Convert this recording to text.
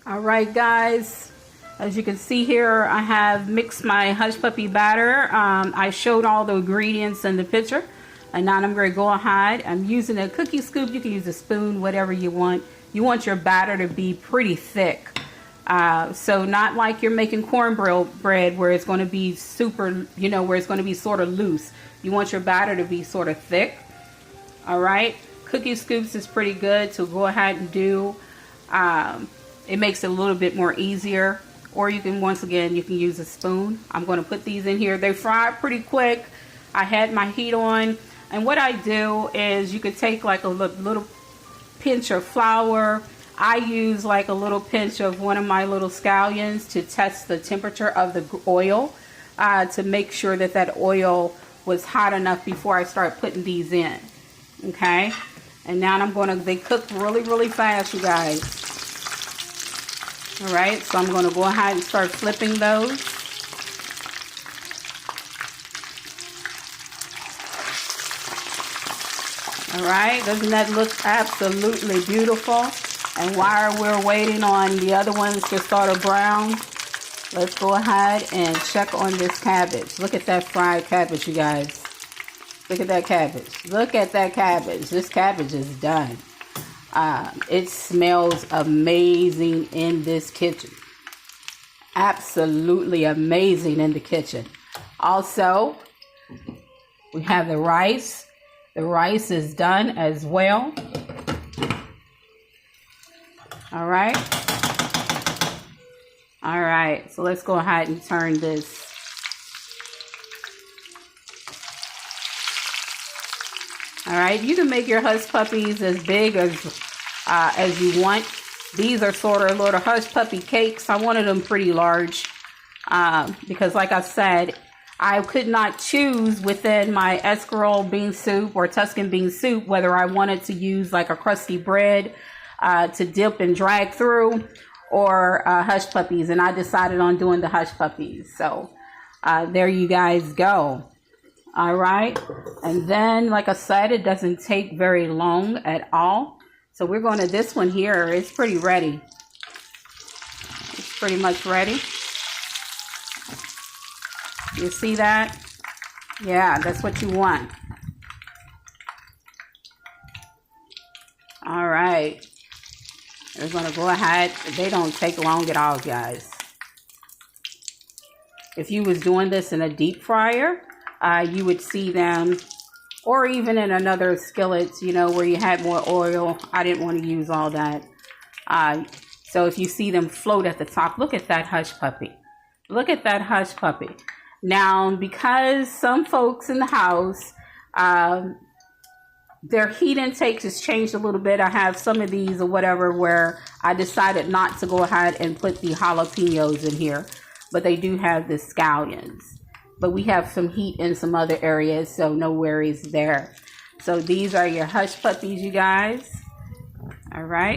All right, guys, as you can see here, I have mixed my Hush Puppy batter. I showed all the ingredients in the picture, and now I'm going to go ahead. I'm using a cookie scoop. You can use a spoon, whatever you want. You want your batter to be pretty thick. So not like you're making cornbread where it's going to be super, where it's going to be sort of loose. You want your batter to be sort of thick. All right. Cookie scoops is pretty good to go ahead and do. It makes it a little bit more easier. Or you can, once again, you can use a spoon. I'm going to put these in here. They fry pretty quick. I had my heat on. And what I do is you could take like a little pinch of flour. I use like a little pinch of one of my little scallions to test the temperature of the oil to make sure that that oil was hot enough before I start putting these in. Okay. And now they cook really, really fast, you guys. All right, so I'm going to go ahead and start flipping those. All right, doesn't that look absolutely beautiful? And while we're waiting on the other ones to start to brown, let's go ahead and check on this cabbage. Look at that fried cabbage, you guys. Look at that cabbage. Look at that cabbage. This cabbage is done. It smells amazing in this kitchen. Absolutely amazing in the kitchen. Also, we have the rice. The rice is done as well. All right. All right. So let's go ahead and turn this. All right. You can make your Hush Puppies as big as you want. These are sort of little Hush Puppy cakes. I wanted them pretty large because, like I said, I could not choose within my escarole bean soup or Tuscan bean soup whether I wanted to use like a crusty bread to dip and drag through or Hush Puppies, and I decided on doing the Hush Puppies. So there you guys go. All right, and then like I said, it doesn't take very long at all. So we're going to, this one here is pretty ready. It's pretty much ready. You see that? Yeah, that's what you want. All right. We're going to go ahead. They don't take long at all, guys. If you was doing this in a deep fryer, you would see them, or even in another skillet, where you had more oil. I didn't want to use all that. So if you see them float at the top, look at that Hush Puppy. Look at that Hush Puppy. Now, because some folks in the house, their heat intake has changed a little bit. I have some of these or whatever where I decided not to go ahead and put the jalapenos in here, but they do have the scallions. But we have some heat in some other areas, so no worries there. So these are your Hush Puppies, you guys. All right.